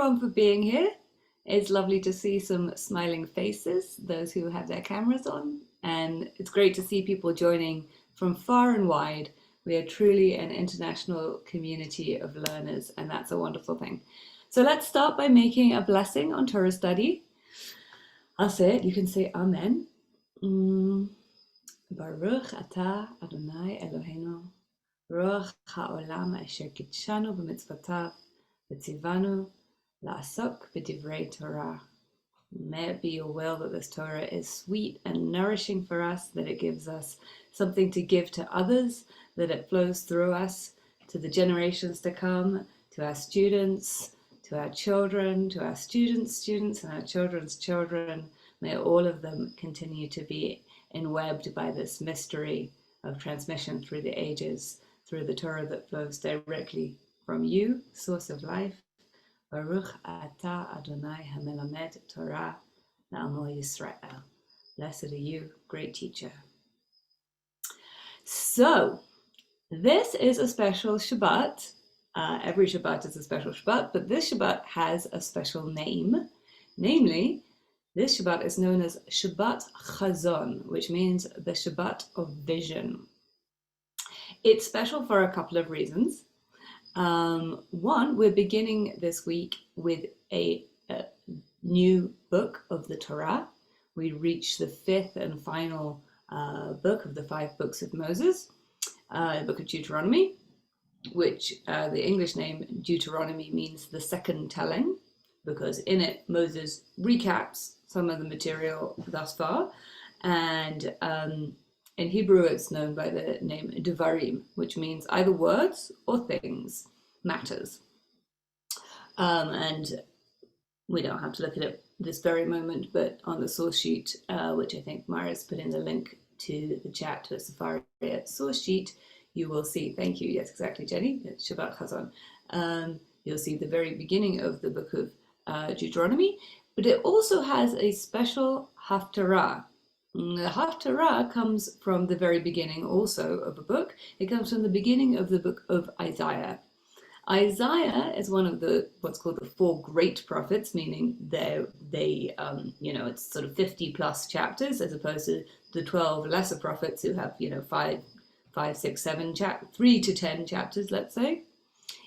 everyone for being here. It's lovely to see some smiling faces, those who have their cameras on, and it's great to see people joining from far and wide. We are truly an international community of learners, and that's a wonderful thing. So let's start by making a blessing on Torah study. I'll say it, you can say Amen. Baruch atah Adonai Eloheinu, Ruach ha'olam asher kitshanu b'mitzvotav, v'tzivanu la'asok b'divrei Torah. May it be your will that this Torah is sweet and nourishing for us, that it gives us something to give to others, that it flows through us to the generations to come, to our students, to our children, to our students' and our children's children. May all of them continue to be enwebbed by this mystery of transmission through the ages, through the Torah that flows directly from you, source of life. Baruch atah Adonai hamelamed Torah la'amo Yisrael. Blessed are you, great teacher. So, this is a special Shabbat. Every Shabbat is a special Shabbat, but this Shabbat has a special name. Namely, this Shabbat is known as Shabbat Chazon, which means the Shabbat of vision. It's special for a couple of reasons. One, we're beginning this week with a new book of the Torah. We reach the fifth and final book of the 5 books of Moses, the book of Deuteronomy, which the English name Deuteronomy means the second telling, because in it Moses recaps some of the material thus far, and in Hebrew it's known by the name Devarim, which means either words or things, matters. And we don't have to look at it this very moment, but on the source sheet, which I think Mara's put in the link to the chat, to a Safari source sheet, you will see, thank you, yes, exactly, Jenny, it's Shabbat Hazon. You'll see the very beginning of the book of Deuteronomy, but it also has a special haftarah. The haftarah comes from the very beginning also of a book. It comes from the beginning of the book of Isaiah. Isaiah is one of the what's called the 4 great prophets, meaning it's sort of 50 plus chapters, as opposed to the 12 lesser prophets who have 5, 6, 7 3 to 10 chapters, let's say,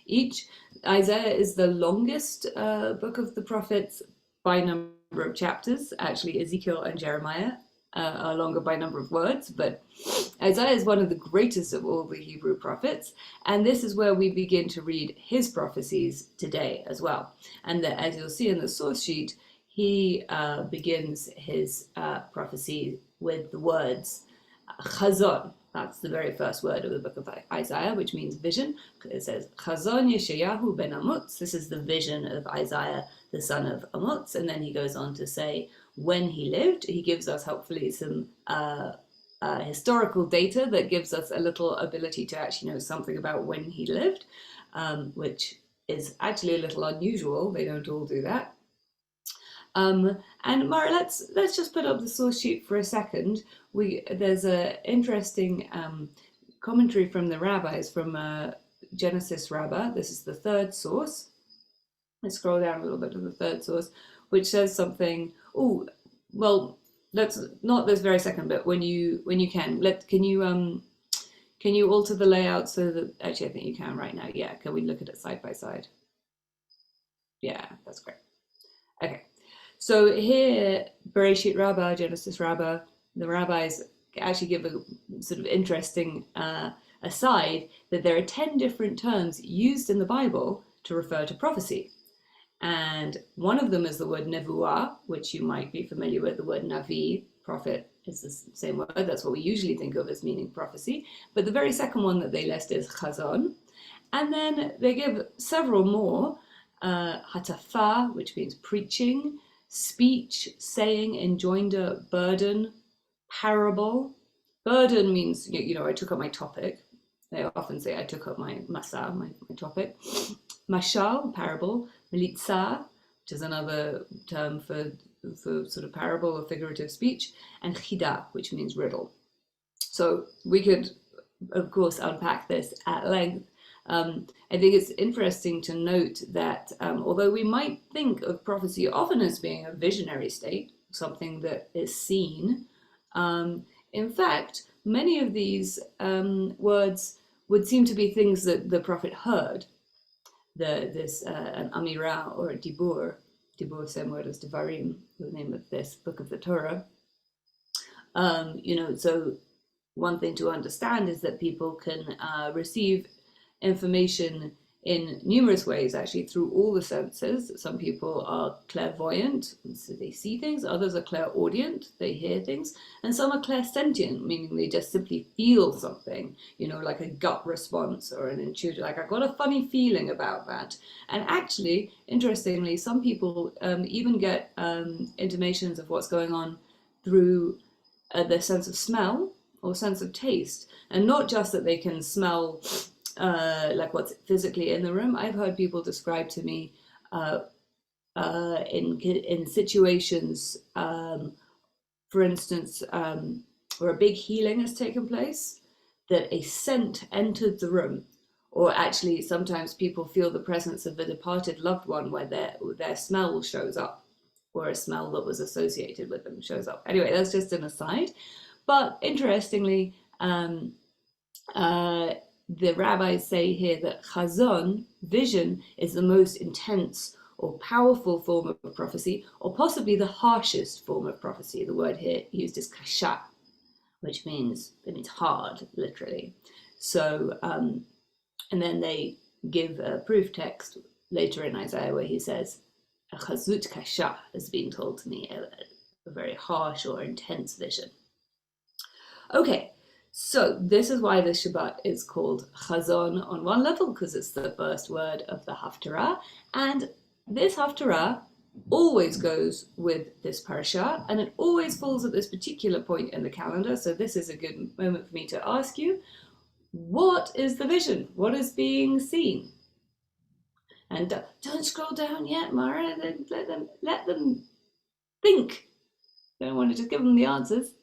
each. Isaiah is the longest book of the prophets by number of chapters. Actually, Ezekiel and Jeremiah are longer by number of words, but Isaiah is one of the greatest of all the Hebrew prophets, and this is where we begin to read his prophecies today as well. And as you'll see in the source sheet, he begins his prophecy with the words Chazon. That's the very first word of the book of Isaiah, which means vision. It says, Chazon Yeshayahu ben Amutz. This is the vision of Isaiah, the son of Amutz. And then he goes on to say when he lived. He gives us, hopefully, some historical data that gives us a little ability to actually know something about when he lived, which is actually a little unusual. They don't all do that. And Mara, let's just put up the source sheet for a second. There's an interesting commentary from the rabbis, from Genesis Rabbah. This is the 3rd source. Let's scroll down a little bit to the 3rd source, which says something. Oh, well, let's not this very second, but when you can you alter the layout so that actually I think you can right now. Yeah, can we look at it side by side? Yeah, that's great. Okay. So here, Bereshit Rabbah, Genesis Rabbah, the rabbis actually give a sort of interesting aside that there are 10 different terms used in the Bible to refer to prophecy. And one of them is the word nevuah, which you might be familiar with. The word navi, prophet, is the same word. That's what we usually think of as meaning prophecy. But the very second one that they list is chazon. And then they give several more. Hatafah, which means preaching, speech, saying, enjoinder, burden, parable. Burden means, I took up my topic. They often say I took up my masa, my topic. Mashal, parable. Melitza, which is another term for sort of parable or figurative speech. And chida, which means riddle. So we could, of course, unpack this at length. I think it's interesting to note that although we might think of prophecy often as being a visionary state, something that is seen, in fact, many of these words would seem to be things that the prophet heard. An Amirah or a Dibur, same word as Devarim, the name of this book of the Torah. So one thing to understand is that people can receive information in numerous ways, actually, through all the senses. Some people are clairvoyant, so they see things. Others are clairaudient, they hear things. And some are clairsentient, meaning they just simply feel something, like a gut response or an intuitive, like I got a funny feeling about that. And actually, interestingly, some people even get intimations of what's going on through their sense of smell or sense of taste. And not just that they can smell like what's physically in the room. I've heard people describe to me in situations, for instance, where a big healing has taken place, that a scent entered the room, or actually sometimes people feel the presence of a departed loved one where their smell shows up, or a smell that was associated with them shows up. Anyway, that's just an aside. But interestingly, the rabbis say here that Hazon, vision, is the most intense or powerful form of prophecy, or possibly the harshest form of prophecy. The word here used is kasha, which means hard, literally. So, and then they give a proof text later in Isaiah where he says, a chazut kasha has been told to me, a very harsh or intense vision. Okay. So this is why the Shabbat is called Chazon on one level, because it's the first word of the Haftarah. And this Haftarah always goes with this Parashat, and it always falls at this particular point in the calendar. So this is a good moment for me to ask you, what is the vision? What is being seen? And don't scroll down yet, Mara. Let them think. Don't want to just give them the answers.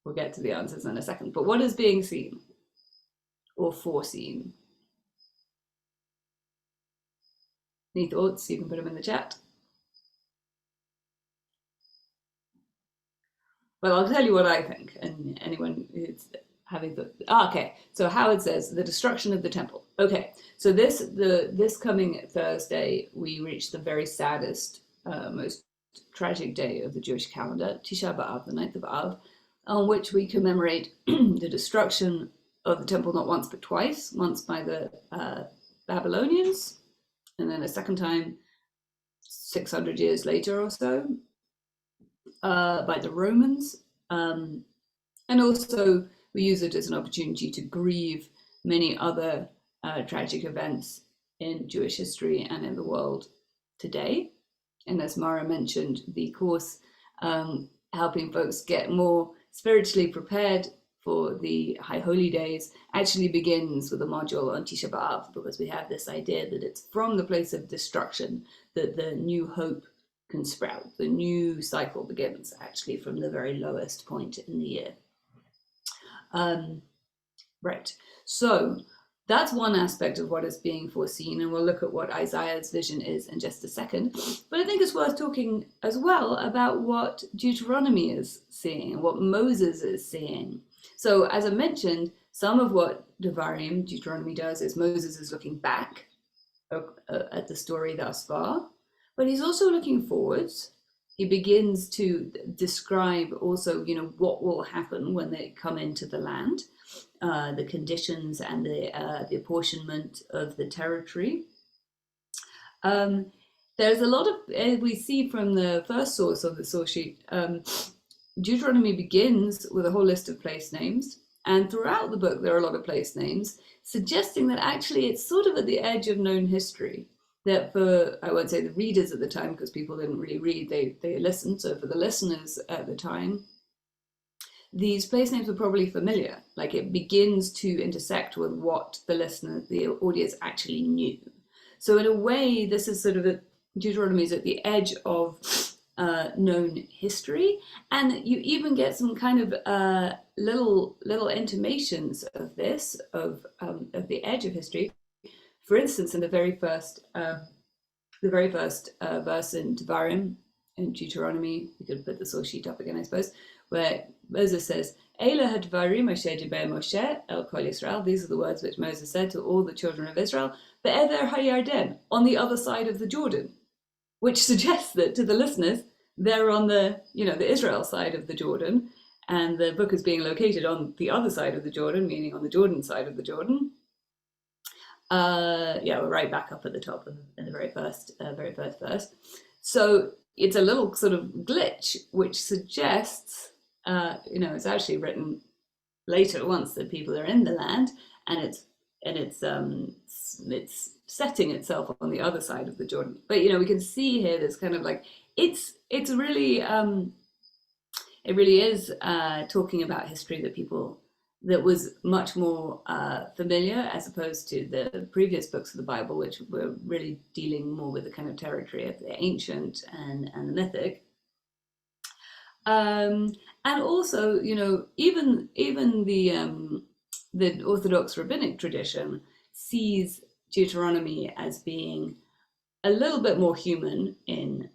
We'll get to the answers in a second. But what is being seen or foreseen? Any thoughts? You can put them in the chat. Well, I'll tell you what I think, and anyone who's having the... okay, so Howard says, the destruction of the temple. Okay, so this coming Thursday, we reach the very saddest, most tragic day of the Jewish calendar, Tisha B'Av, the 9th of Av, on which we commemorate the destruction of the temple not once but twice, once by the Babylonians, and then a second time 600 years later or so by the Romans. And also we use it as an opportunity to grieve many other tragic events in Jewish history and in the world today. And as Mara mentioned, the course helping folks get more spiritually prepared for the High Holy Days actually begins with a module on Tisha B'Av, because we have this idea that it's from the place of destruction that the new hope can sprout. The new cycle begins actually from the very lowest point in the year. Right, so that's one aspect of what is being foreseen, and we'll look at what Isaiah's vision is in just a second. But I think it's worth talking as well about what Deuteronomy is seeing, what Moses is seeing. So as I mentioned, some of what Devarim, Deuteronomy, does is Moses is looking back at the story thus far, but he's also looking forwards. He begins to describe also, what will happen when they come into the land. The conditions and the apportionment of the territory. There's a lot of, we see from the first source on the source sheet, Deuteronomy begins with a whole list of place names, and throughout the book there are a lot of place names, suggesting that actually it's sort of at the edge of known history. That for, I won't say the readers at the time, because people didn't really read, they listened, so for the listeners at the time, these place names were probably familiar. Like, it begins to intersect with what the audience actually knew. So in a way, this is sort of Deuteronomy is at the edge of known history, and you even get some kind of little intimations of this, of the edge of history. For instance, in the very first verse in Devarim, in Deuteronomy, we could put the source sheet up again, I suppose, where Moses says, Eila hadvarim asher diber Moshe el kol Yisrael. These are the words which Moses said to all the children of Israel, be'ever hayarden, on the other side of the Jordan, which suggests that to the listeners, they're on the Israel side of the Jordan, and the book is being located on the other side of the Jordan, meaning on the Jordan side of the Jordan. We're right back up at the top in the very first verse. So it's a little sort of glitch, which suggests, it's actually written later once that people are in the land, and it's setting itself on the other side of the Jordan. But we can see here this kind of like it's really it really is talking about history that was much more familiar, as opposed to the previous books of the Bible, which were really dealing more with the kind of territory of the ancient and the mythic. And also, even the Orthodox rabbinic tradition sees Deuteronomy as being a little bit more human in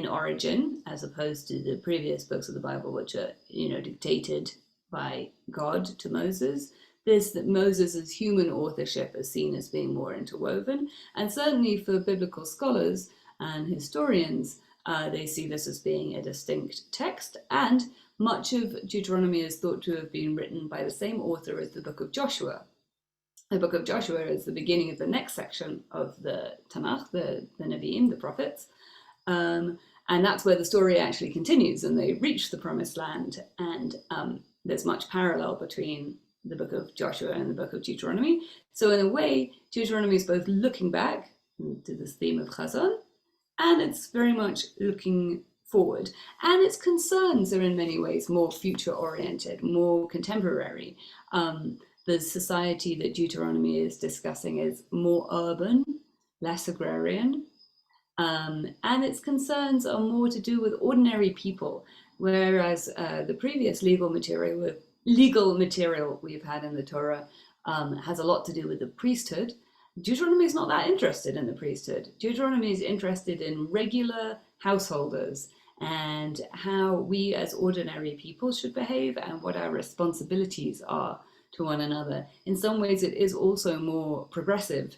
origin, as opposed to the previous books of the Bible, which are dictated by God to Moses. That Moses' human authorship is seen as being more interwoven, and certainly for biblical scholars and historians, they see this as being a distinct text, and much of Deuteronomy is thought to have been written by the same author as the book of Joshua. The book of Joshua is the beginning of the next section of the Tanakh, the Nevi'im, the prophets, and that's where the story actually continues, and they reach the promised land, and there's much parallel between the book of Joshua and the book of Deuteronomy. So in a way, Deuteronomy is both looking back to this theme of Hazon, and it's very much looking forward. And its concerns are in many ways more future-oriented, more contemporary. The society that Deuteronomy is discussing is more urban, less agrarian, and its concerns are more to do with ordinary people, whereas the previous legal material we've had in the Torah has a lot to do with the priesthood. Deuteronomy is not that interested in the priesthood. Deuteronomy is interested in regular householders and how we as ordinary people should behave and what our responsibilities are to one another. In some ways, it is also more progressive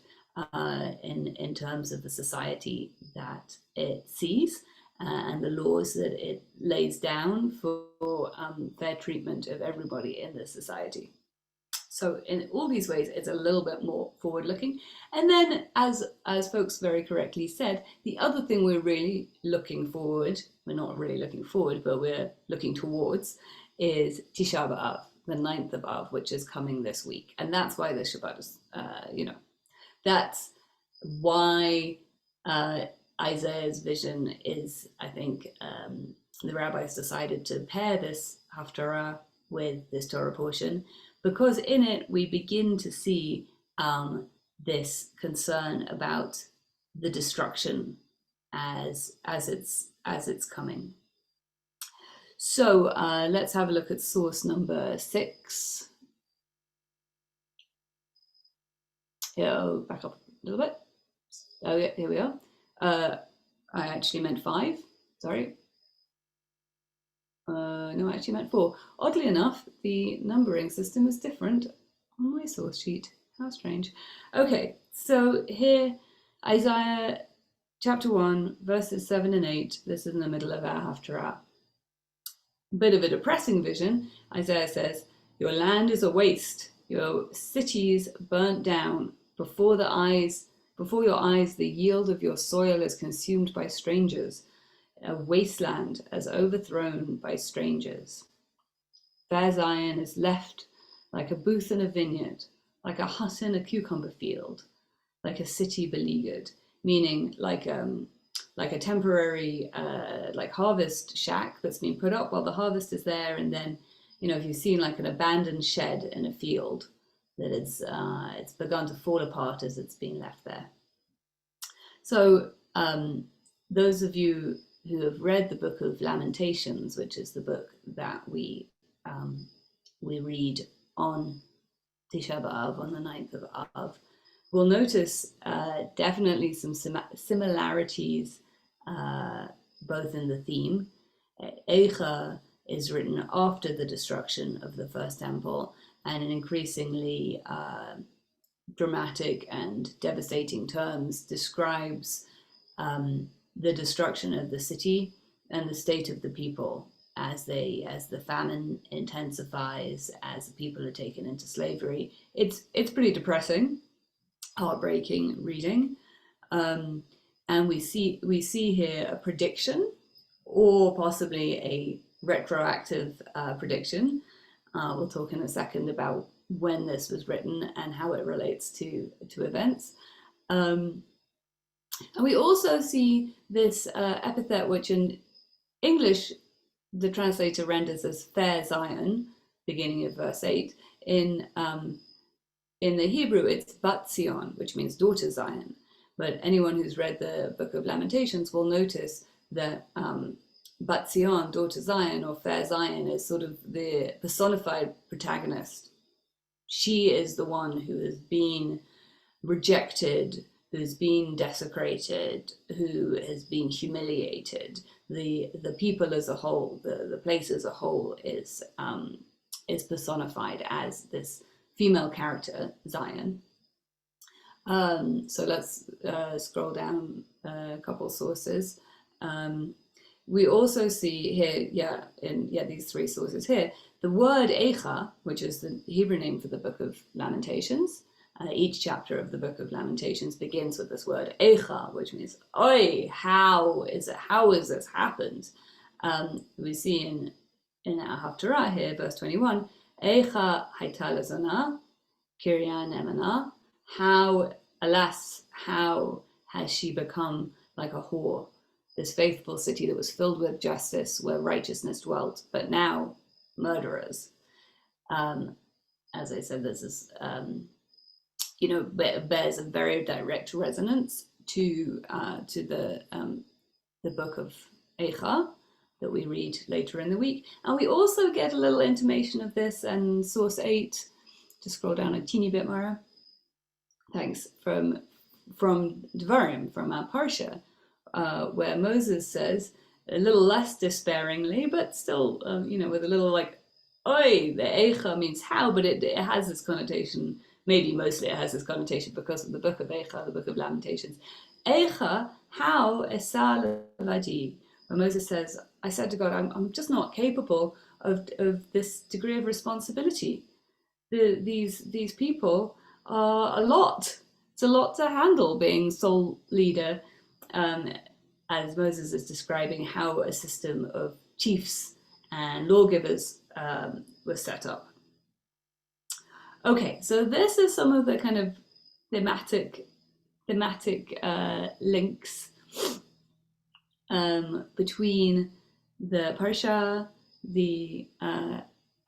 in terms of the society that it sees and the laws that it lays down for fair treatment of everybody in the society. So in all these ways, it's a little bit more forward-looking. And then, as folks very correctly said, the other thing we're really looking forward, we're not really looking forward, but we're looking towards, is Tisha B'Av, the 9th of Av, which is coming this week. And that's why the Shabbat is, that's why Isaiah's vision is, I think, the rabbis decided to pair this Haftarah with this Torah portion, because in it we begin to see this concern about the destruction as it's coming. So let's have a look at source number 6. Here, back up a little bit. Oh yeah, here we are. I actually meant 5. Sorry. No, I actually meant 4. Oddly enough, the numbering system is different on my source sheet. How strange. Okay, so here, Isaiah chapter 1, verses 7 and 8. This is in the middle of our Haftarah. Bit of a depressing vision. Isaiah says, "Your land is a waste, your cities burnt down. Before your eyes, the yield of your soil is consumed by strangers. A wasteland as overthrown by strangers. Fair Zion is left like a booth in a vineyard, like a hut in a cucumber field, like a city beleaguered," meaning like a temporary like harvest shack that's been put up while the harvest is there, and then if you've seen like an abandoned shed in a field that it's begun to fall apart as it's been left there. So those of you who have read the book of Lamentations, which is the book that we we read on Tisha B'Av, on the 9th of Av, we'll notice definitely some similarities, both in the theme. Eicha is written after the destruction of the first temple, and in increasingly dramatic and devastating terms describes the destruction of the city and the state of the people as the famine intensifies, as the people are taken into slavery. It's pretty depressing, heartbreaking reading, and we see here a prediction, or possibly a retroactive prediction. We'll talk in a second about when this was written and how it relates to events. And we also see this epithet, which in English the translator renders as fair Zion, beginning of verse 8. In the Hebrew, it's Bat Zion, which means daughter Zion. But anyone who's read the Book of Lamentations will notice that Bat Zion, daughter Zion, or fair Zion, is sort of the personified protagonist. She is the one who has been rejected, who's been desecrated, who has been humiliated. The people as a whole, the place as a whole is personified as this female character, Zion. So let's scroll down a couple sources. We also see here, these three sources here, the word Eicha, which is the Hebrew name for the Book of Lamentations. Each chapter of the Book of Lamentations begins with this word Eicha, which means, Oi, how is it? How has this happened? We see in our Haftarah here, verse 21, Eicha haita lezona, Kirya nemana. How, alas, how has she become like a whore? This faithful city that was filled with justice, where righteousness dwelt, but now murderers. As I said, this is bears a very direct resonance to the book of Eicha that we read later in the week. And we also get a little intimation of this in source 8. Just scroll down a teeny bit, Mara. Thanks. From Devarim, from our Parashat, where Moses says, a little less despairingly, but still, with a little like, oi, the Eicha means how, but it has this connotation. Maybe mostly it has this connotation because of the book of Eicha, the book of Lamentations. Eicha, how esa levadi? When Moses says, I said to God, I'm just not capable of this degree of responsibility. These people are a lot. It's a lot to handle being sole leader, as Moses is describing how a system of chiefs and lawgivers was set up. Okay, so this is some of the kind of thematic links between the Parsha, the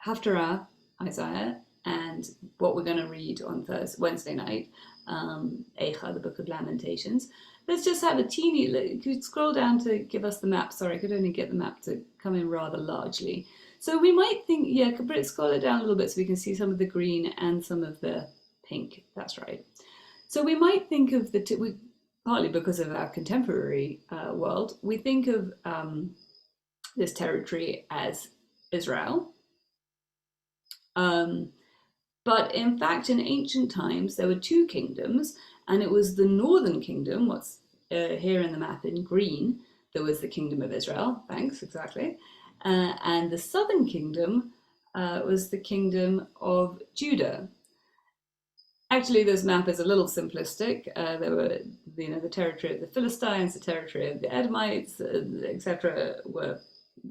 Haftarah, Isaiah, and what we're going to read on Wednesday night, Eicha, the Book of Lamentations. Let's just have a teeny, could scroll down to give us the map. Sorry, I could only get the map to come in rather largely. So we might think, could scroll it down a little bit so we can see some of the green and some of the pink. That's right. So we might think of partly because of our contemporary world, we think of this territory as Israel. But in fact, in ancient times, there were two kingdoms, and it was the northern kingdom, what's here in the map in green, that was the kingdom of Israel. Thanks, exactly. And the southern kingdom was the kingdom of Judah. Actually, this map is a little simplistic. There were, the territory of the Philistines, the territory of the Edomites, etc.,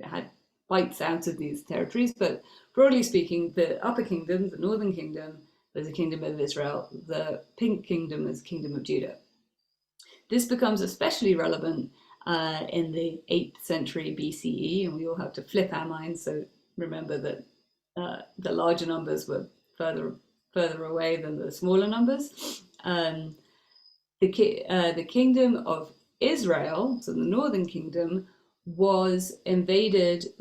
had bites out of these territories. But broadly speaking, the upper kingdom, the northern kingdom, was the kingdom of Israel. The pink kingdom is the kingdom of Judah. This becomes especially relevant in the 8th century BCE, and we all have to flip our minds. So remember that the larger numbers were further away than the smaller numbers. The kingdom of Israel, so the northern kingdom, was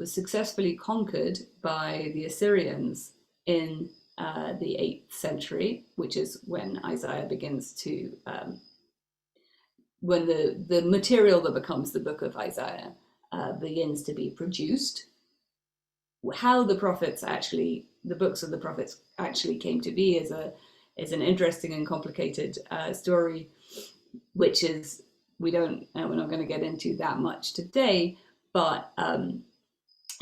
successfully conquered by the Assyrians in the 8th century, which is when Isaiah begins to, when the material that becomes the book of Isaiah begins to be produced. How the prophets actually, the books of the prophets actually came to be is an interesting and complicated story, which is, we're not going to get into that much today, but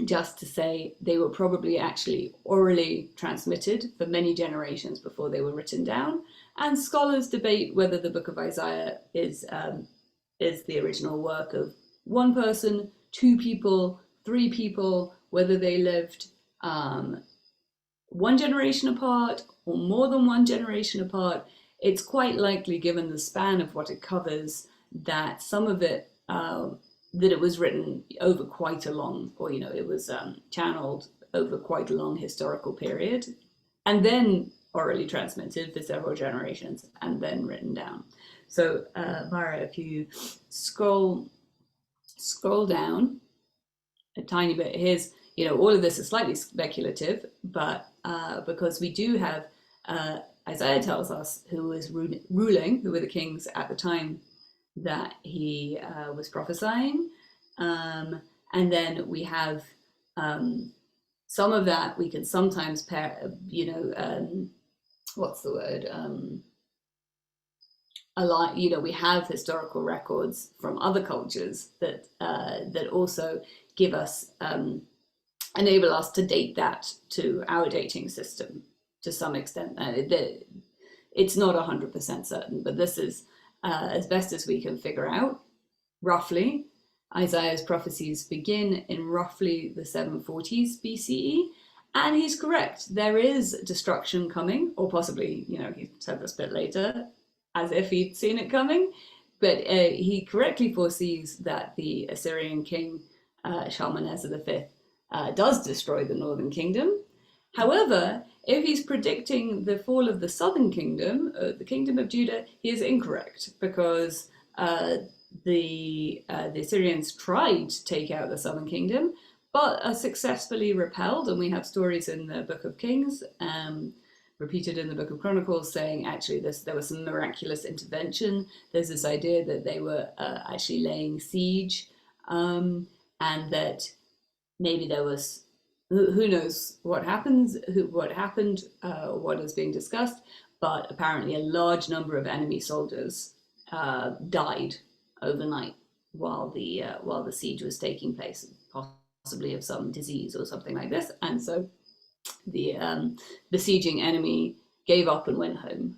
just to say they were probably actually orally transmitted for many generations before they were written down. And scholars debate whether the book of Isaiah is the original work of one person, two people, three people, whether they lived one generation apart or more than one generation apart. It's quite likely, given the span of what it covers, that some of it, that it was written over quite a long, or it was channeled over quite a long historical period, and then orally transmitted for several generations, and then written down. So, Mara, if you scroll down a tiny bit, here's, all of this is slightly speculative, but because we do have, Isaiah tells us who was ruling, who were the kings at the time that he was prophesying, and then we have some of that we can sometimes pair, what's the word? We have historical records from other cultures that also give us, enable us to date that to our dating system to some extent. It's not 100% certain, but this is as best as we can figure out. Roughly, Isaiah's prophecies begin in roughly the 740s BCE, and he's correct. There is destruction coming, or possibly, he said this bit later, as if he'd seen it coming, but he correctly foresees that the Assyrian king Shalmaneser V does destroy the northern kingdom. However, if he's predicting the fall of the southern kingdom, the kingdom of Judah, he is incorrect, because the Assyrians tried to take out the southern kingdom, but are successfully repelled. And we have stories in the Book of Kings, repeated in the Book of Chronicles, saying actually there was some miraculous intervention. There's this idea that they were actually laying siege, and that maybe there was, who knows what happened, what is being discussed, but apparently a large number of enemy soldiers died overnight while the siege was taking place, possibly of some disease or something like this, and so the besieging enemy gave up and went home.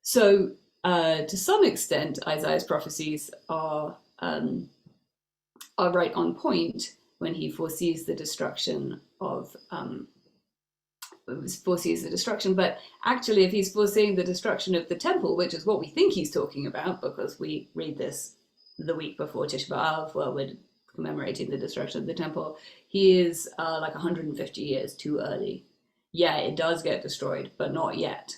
So to some extent, Isaiah's prophecies are right on point when he foresees the destruction of but actually, if he's foreseeing the destruction of the temple, which is what we think he's talking about, because we read this the week before Tisha B'Av, well, we're commemorating the destruction of the temple, he is like 150 years too early. Yeah, it does get destroyed, but not yet.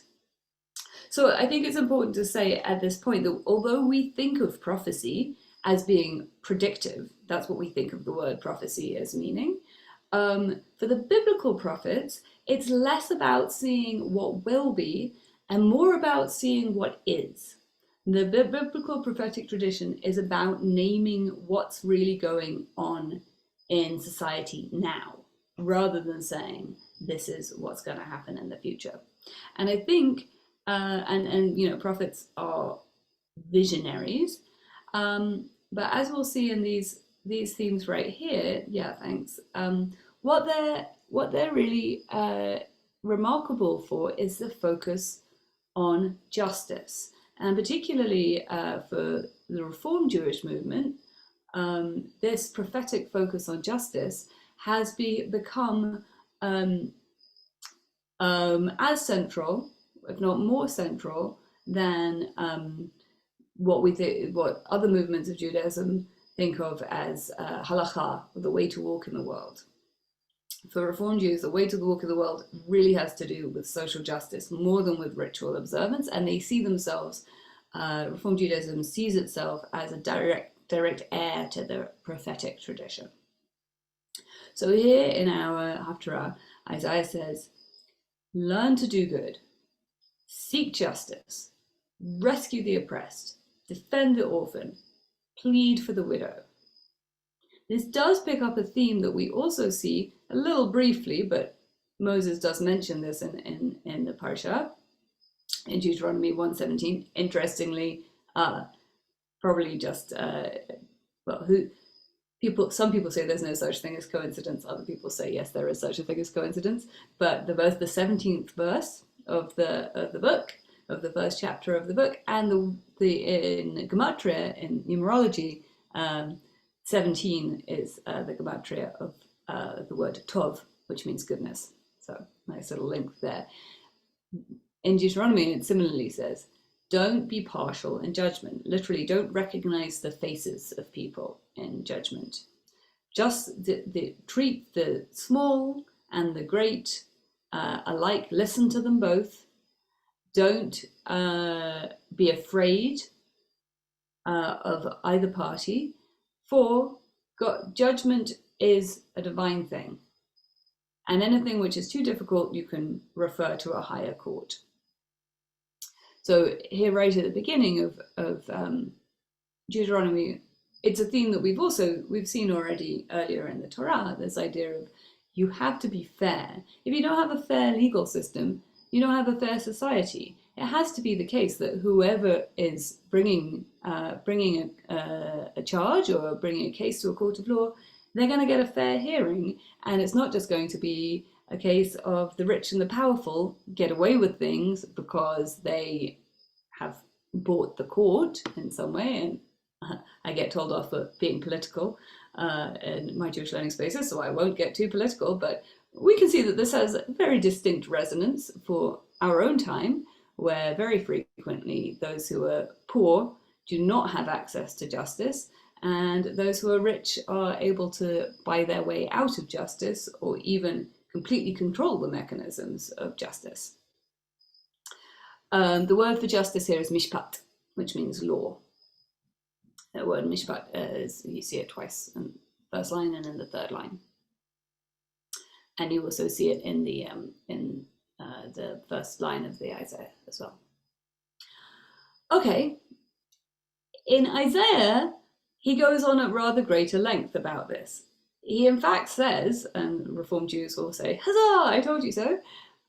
So I think it's important to say at this point that although we think of prophecy as being predictive, that's what we think of the word prophecy as meaning, for the biblical prophets, it's less about seeing what will be and more about seeing what is. The biblical prophetic tradition is about naming what's really going on in society now, rather than saying this is what's going to happen in the future. And I think, prophets are visionaries, but as we'll see in these themes right here, what they're really remarkable for is the focus on justice, and particularly for the Reform Jewish movement, this prophetic focus on justice has become as central, if not more central, than what other movements of Judaism think of as halakha, the way to walk in the world. For Reform Jews, the way to walk in the world really has to do with social justice more than with ritual observance, and they see themselves, Reform Judaism sees itself as a direct direct heir to the prophetic tradition. So here in our Haftarah, Isaiah says, learn to do good, seek justice, rescue the oppressed, defend the orphan, plead for the widow. This does pick up a theme that we also see a little briefly, but Moses does mention this in the Parashat, in Deuteronomy 1:17. Interestingly, probably just, some people say there's no such thing as coincidence, other people say yes, there is such a thing as coincidence, but the 17th verse of the book, of the first chapter of the book, and in Gematria, in numerology, 17 is the Gematria of the word Tov, which means goodness. So nice little link there. In Deuteronomy, it similarly says, don't be partial in judgment. Literally, don't recognize the faces of people in judgment. Just treat the small and the great alike. Listen to them both. Don't be afraid of either party, for judgment is a divine thing. And anything which is too difficult, you can refer to a higher court. So here, right at the beginning of Deuteronomy, it's a theme that we've seen already earlier in the Torah. This idea of you have to be fair. If you don't have a fair legal system, you don't have a fair society. It has to be the case that whoever is bringing a charge or bringing a case to a court of law, they're going to get a fair hearing, and it's not just going to be a case of the rich and the powerful get away with things because they have bought the court in some way. And I get told off for being political in my Jewish learning spaces, so I won't get too political, but we can see that this has very distinct resonance for our own time, where very frequently those who are poor do not have access to justice, and those who are rich are able to buy their way out of justice or even completely control the mechanisms of justice. The word for justice here is mishpat, which means law. The word mishpat you see it twice in the first line and in the third line, and you also see it in the first line of the Isaiah as well. Okay, in Isaiah, he goes on at rather greater length about this. He in fact says, and Reformed Jews will say, huzzah, I told you so.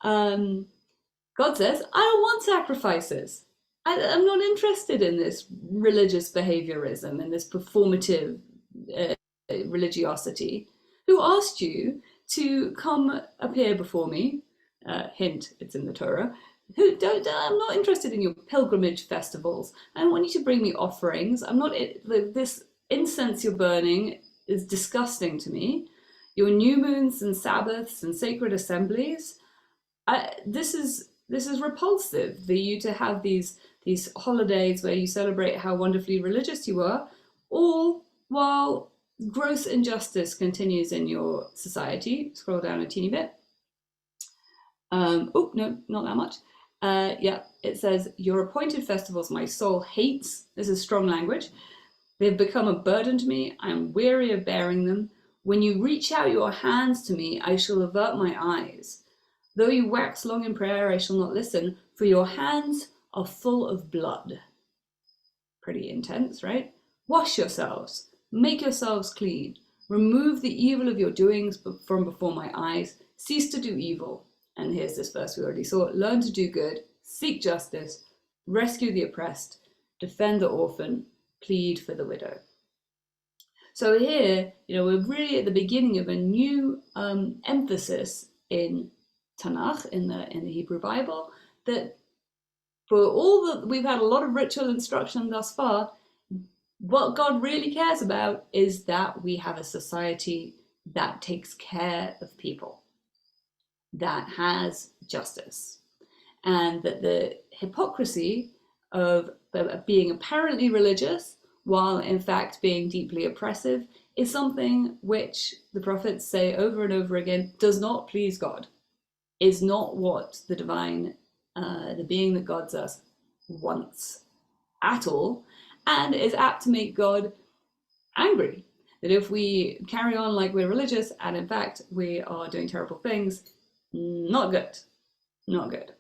God says, I don't want sacrifices. I'm not interested in this religious behaviorism and this performative religiosity. Who asked you to come appear before me? Hint, it's in the Torah. I'm not interested in your pilgrimage festivals. I don't want you to bring me offerings. This incense you're burning is disgusting to me. Your new moons and Sabbaths and sacred assemblies. This is repulsive for you to have these holidays where you celebrate how wonderfully religious you are, all while gross injustice continues in your society. Scroll down a teeny bit. Oh, no, not that much. It says, your appointed festivals my soul hates. This is strong language. They've become a burden to me. I am weary of bearing them. When you reach out your hands to me, I shall avert my eyes. Though you wax long in prayer, I shall not listen, for your hands are full of blood. Pretty intense, right? Wash yourselves, make yourselves clean. Remove the evil of your doings from before my eyes. Cease to do evil. And here's this verse we already saw. Learn to do good, seek justice, rescue the oppressed, defend the orphan, plead for the widow. So here, we're really at the beginning of a new emphasis in Tanakh, in the Hebrew Bible, that for all that we've had a lot of ritual instruction thus far, what God really cares about is that we have a society that takes care of people, that has justice, and that the hypocrisy of being apparently religious while in fact being deeply oppressive is something which the prophets say over and over again does not please God, is not what the divine, the being that God does, wants at all, and is apt to make God angry that if we carry on like we're religious and in fact we are doing terrible things, not good, not good.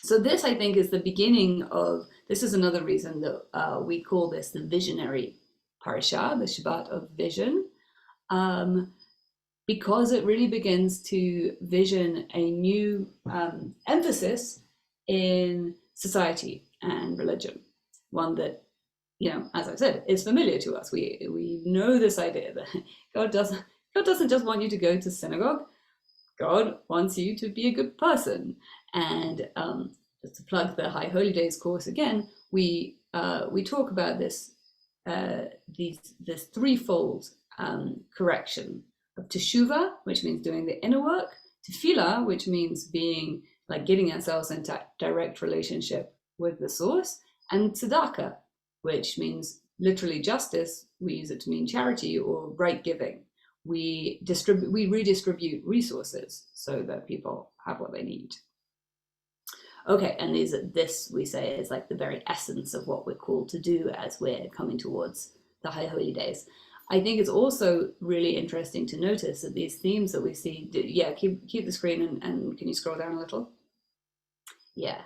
So this, I think, is the beginning of, this is another reason that we call this the visionary Parashat, the Shabbat of vision, because it really begins to vision a new emphasis in society and religion, one that, as I said, is familiar to us. We know this idea that God doesn't just want you to go to synagogue. God wants you to be a good person. And just to plug the High Holy Days course again, we talk about this threefold correction of teshuvah, which means doing the inner work, tefillah, which means being like getting ourselves into direct relationship with the source, and tzedakah, which means literally justice. We use it to mean charity or right giving. We redistribute resources so that people have what they need. Okay, and this we say is like the very essence of what we're called to do as we're coming towards the High Holy Days. I think it's also really interesting to notice that these themes that we see, keep the screen and can you scroll down a little? Yeah.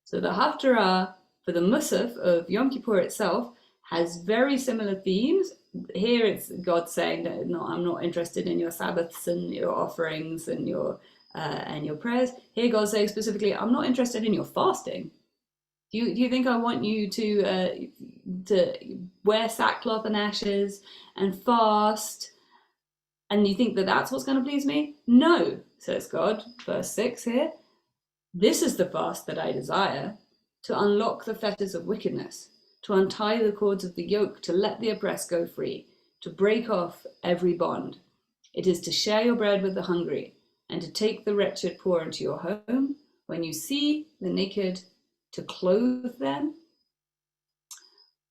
So the Haftarah for the Musaf of Yom Kippur itself has very similar themes. Here it's God saying that no, I'm not interested in your Sabbaths and your offerings and your prayers. Here God's saying specifically, I'm not interested in your fasting. Do you think I want you to wear sackcloth and ashes and fast? And you think that that's what's going to please me? No, says God, verse 6 here. This is the fast that I desire, to unlock the fetters of wickedness, to untie the cords of the yoke, to let the oppressed go free, to break off every bond. It is to share your bread with the hungry, and to take the wretched poor into your home. When you see the naked, to clothe them.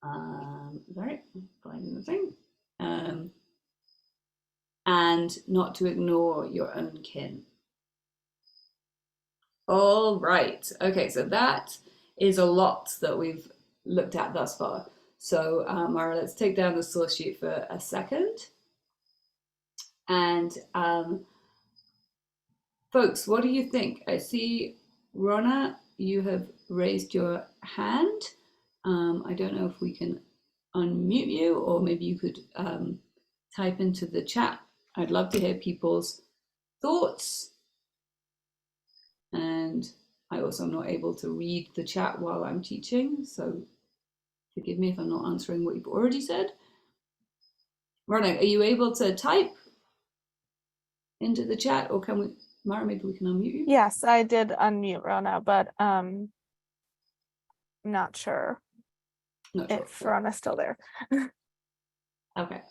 Finding the thing. And not to ignore your own kin. All right. Okay, so that is a lot that we've looked at thus far. So, Mara, let's take down the source sheet for a second. And folks, what do you think? I see, Rona, you have raised your hand. I don't know if we can unmute you, or maybe you could type into the chat. I'd love to hear people's thoughts. And I also am not able to read the chat while I'm teaching, so forgive me if I'm not answering what you've already said. Rona, are you able to type into the chat, or can we, Mara, maybe we can unmute you? Yes, I did unmute Rona, but not sure if Rona's still there. Okay.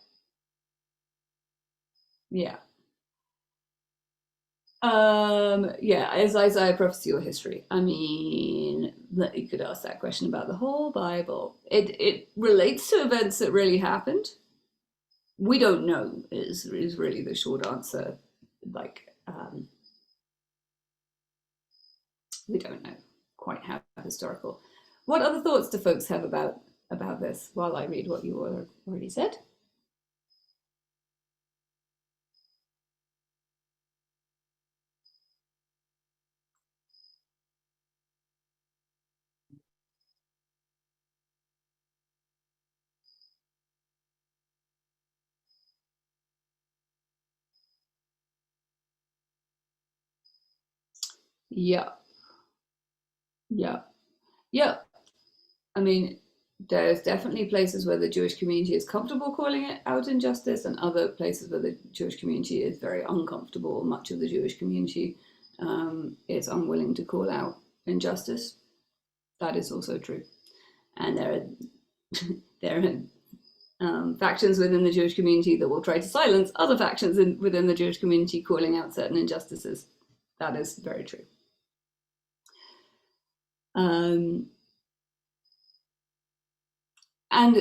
Yeah. Is Isaiah prophecy or history? I mean, you could ask that question about the whole Bible. It relates to events that really happened. We don't know is really the short answer. We don't know quite how historical. What other thoughts do folks have about this while I read what you already said? Yeah. I mean, there's definitely places where the Jewish community is comfortable calling it out injustice, and other places where the Jewish community is very uncomfortable. Much of the Jewish community is unwilling to call out injustice. That is also true. And there are factions within the Jewish community that will try to silence other factions within the Jewish community calling out certain injustices. That is very true. And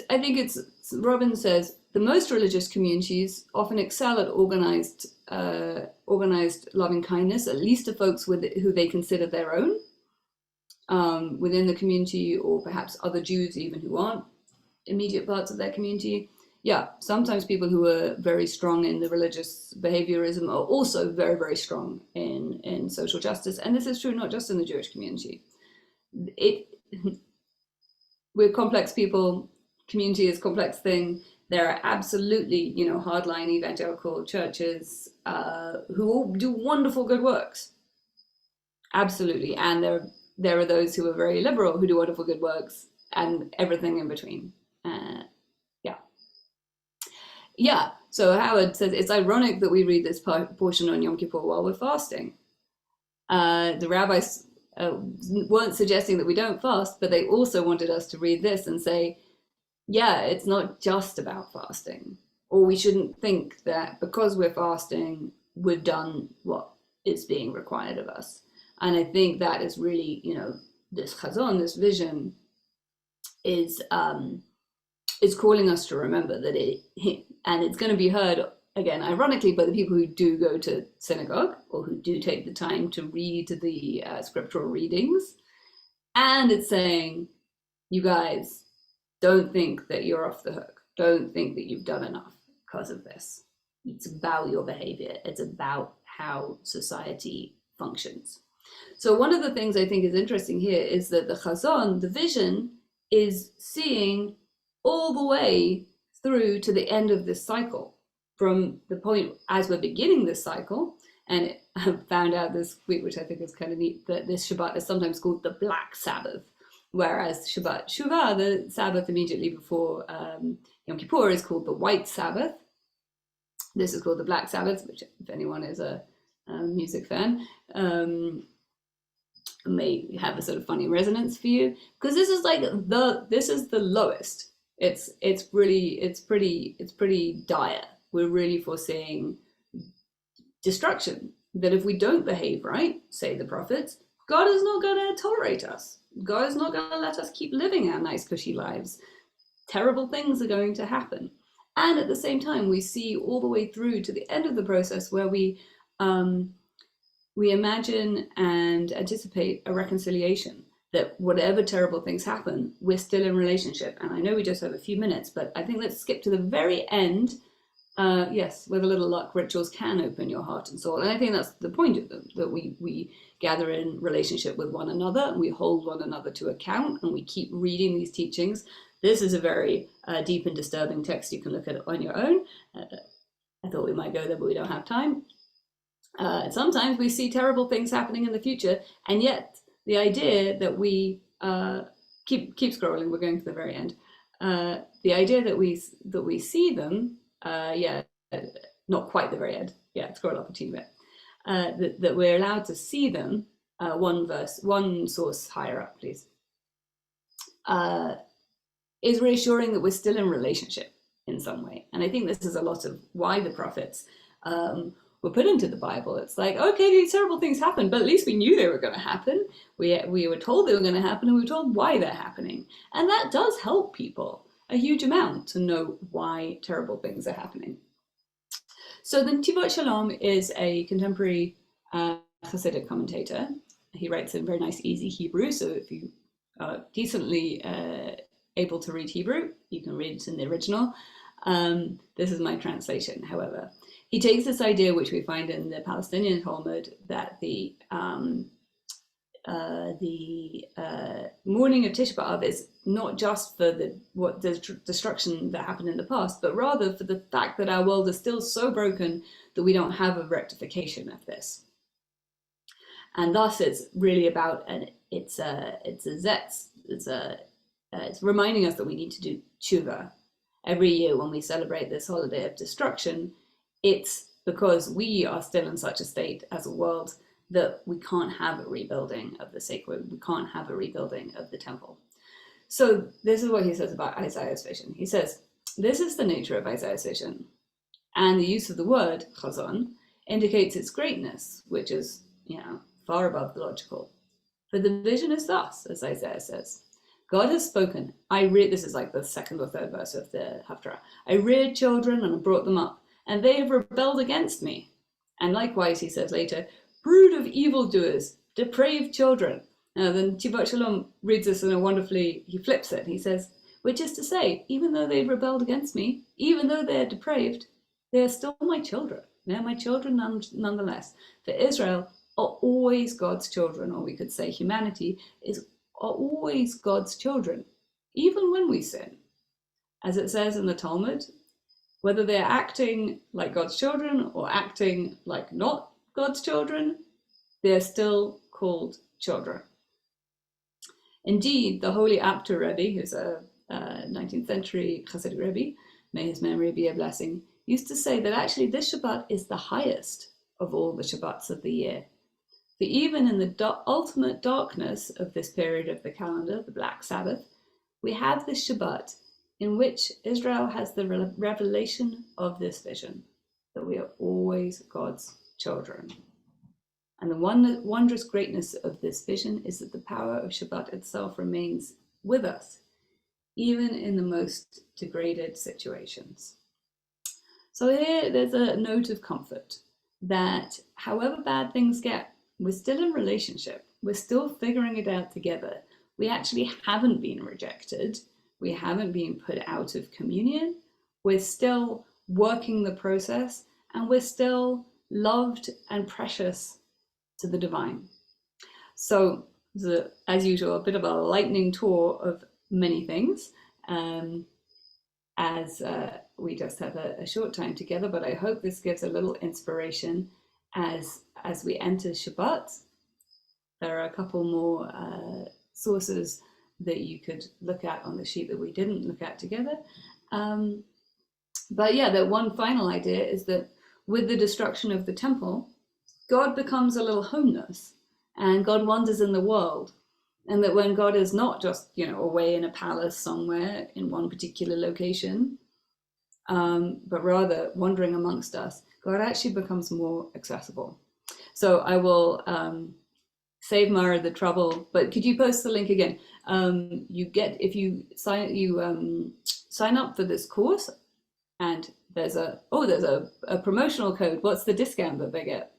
I think Robin says, the most religious communities often excel at organized loving kindness, at least to folks who they consider their own within the community, or perhaps other Jews even who aren't immediate parts of their community. yeah, sometimes people who are very strong in the religious behaviorism are also very, very strong in social justice. And this is true not just in the Jewish community. We're complex people. Community is a complex thing. There are absolutely, hardline evangelical churches who all do wonderful good works. Absolutely. And there are those who are very liberal who do wonderful good works and everything in between. Yeah. So Howard says, it's ironic that we read this portion on Yom Kippur while we're fasting. The rabbis weren't suggesting that we don't fast, but they also wanted us to read this and say, yeah, it's not just about fasting. Or we shouldn't think that because we're fasting, we've done what is being required of us. And I think that is really, this Chazon, this vision is calling us to remember that and it's going to be heard, again, ironically, by the people who do go to synagogue or who do take the time to read the scriptural readings. And it's saying, you guys, don't think that you're off the hook. Don't think that you've done enough because of this. It's about your behavior. It's about how society functions. So one of the things I think is interesting here is that the Chazon, the vision, is seeing all the way through to the end of this cycle, from the point as we're beginning this cycle. And I found out this week, which I think is kind of neat, that this Shabbat is sometimes called the Black Sabbath, whereas Shabbat Shuvah, the Sabbath immediately before Yom Kippur, is called the White Sabbath. This is called the Black Sabbath, which, if anyone is a music fan, may have a sort of funny resonance for you, because this is like this is the lowest. It's pretty dire. We're really foreseeing destruction. That if we don't behave right, say the prophets, God is not going to tolerate us. God is not going to let us keep living our nice, cushy lives. Terrible things are going to happen. And at the same time, we see all the way through to the end of the process where we imagine and anticipate a reconciliation, that whatever terrible things happen, we're still in relationship. And I know we just have a few minutes, but I think let's skip to the very end. Yes, with a little luck, rituals can open your heart and soul. And I think that's the point of them, that we gather in relationship with one another, and we hold one another to account, and we keep reading these teachings. This is a very deep and disturbing text. You can look at it on your own. I thought we might go there, but we don't have time. Sometimes we see terrible things happening in the future, and yet the idea that we keep scrolling, we're going to the very end. The idea that we see them, not quite the very end. Yeah, scroll up a teeny bit. That we're allowed to see them. One source higher up, please. Is reassuring that we're still in relationship in some way, and I think this is a lot of why the prophets were put into the Bible. It's like, okay, these terrible things happen, but at least we knew they were going to happen. We were told they were going to happen, and we were told why they're happening, and that does help people a huge amount to know why terrible things are happening. So then Tivot Shalom is a contemporary Hasidic commentator. He writes in very nice, easy Hebrew, so if you are decently able to read Hebrew, you can read it in the original. This is my translation, however. He takes this idea, which we find in the Palestinian Talmud, that the mourning of Tisha B'Av is not just for the destruction that happened in the past, but rather for the fact that our world is still so broken that we don't have a rectification of this. And thus, it's really about it's reminding us that we need to do tshuva every year when we celebrate this holiday of destruction. It's because we are still in such a state as a world that we can't have a rebuilding of the sacred, we can't have a rebuilding of the temple. So this is what he says about Isaiah's vision. He says, this is the nature of Isaiah's vision, and the use of the word, Chazon, indicates its greatness, which is, far above the logical. For the vision is thus, as Isaiah says, God has spoken. This is like the second or third verse of the Haftarah. I reared children and I brought them up, and they have rebelled against me. And likewise, he says later, brood of evildoers, depraved children. Now then Tivot Shalom reads this in he flips it. He says, which is to say, even though they've rebelled against me, even though they're depraved, they're still my children. They're my children nonetheless. For Israel are always God's children, or we could say humanity are always God's children, even when we sin. As it says in the Talmud, whether they're acting like God's children or acting like not God's children, they're still called children. Indeed, the holy Apter Rebbe, who's a 19th century Hasidic Rebbe, may his memory be a blessing, used to say that actually this Shabbat is the highest of all the Shabbats of the year. For even in the ultimate darkness of this period of the calendar, the Black Sabbath, we have this Shabbat in which Israel has the revelation of this vision, that we are always God's children. And the wondrous greatness of this vision is that the power of Shabbat itself remains with us, even in the most degraded situations. So here there's a note of comfort that however bad things get, we're still in relationship. We're still figuring it out together. We actually haven't been rejected. We haven't been put out of communion. We're still working the process, and we're still loved and precious to the divine. So, as usual, a bit of a lightning tour of many things, as we just have a short time together, but I hope this gives a little inspiration as we enter Shabbat. There are a couple more sources that you could look at on the sheet that we didn't look at together. But yeah, the one final idea is that with the destruction of the temple, God becomes a little homeless, and God wanders in the world. And that when God is not just, away in a palace somewhere in one particular location, but rather wandering amongst us, God actually becomes more accessible. So I will save Mara the trouble, but could you post the link again? If you sign up for this course, and there's a promotional code. What's the discount that they get?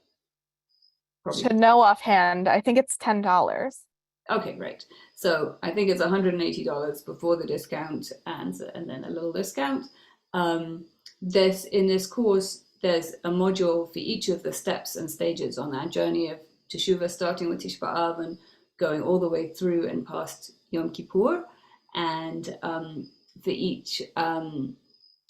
Probably. Should know offhand. I think it's $10. Okay, great. So I think it's $180 before the discount, and then a little discount. In this course, there's a module for each of the steps and stages on our journey of Teshuvah, starting with Tisha B'Av and going all the way through and past Yom Kippur. And for each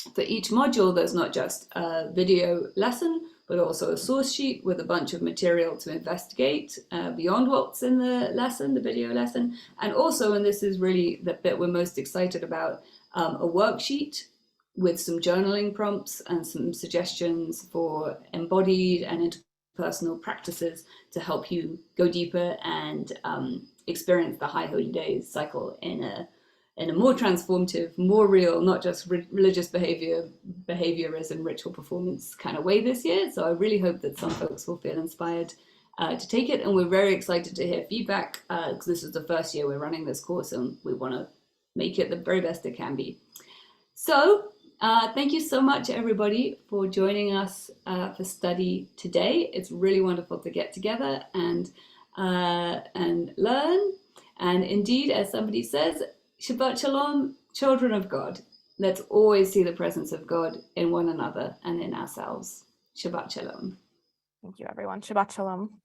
module, there's not just a video lesson, but also a source sheet with a bunch of material to investigate beyond what's in the lesson, the video lesson. And also, and this is really the bit we're most excited about, a worksheet with some journaling prompts and some suggestions for embodied and interpersonal practices to help you go deeper and experience the High Holy Days cycle in a more transformative, more real, not just religious behaviorism, ritual performance kind of way this year. So I really hope that some folks will feel inspired to take it. And we're very excited to hear feedback because this is the first year we're running this course and we want to make it the very best it can be. So thank you so much, everybody, for joining us for study today. It's really wonderful to get together and learn. And indeed, as somebody says, Shabbat Shalom, children of God. Let's always see the presence of God in one another and in ourselves. Shabbat Shalom. Thank you, everyone. Shabbat Shalom.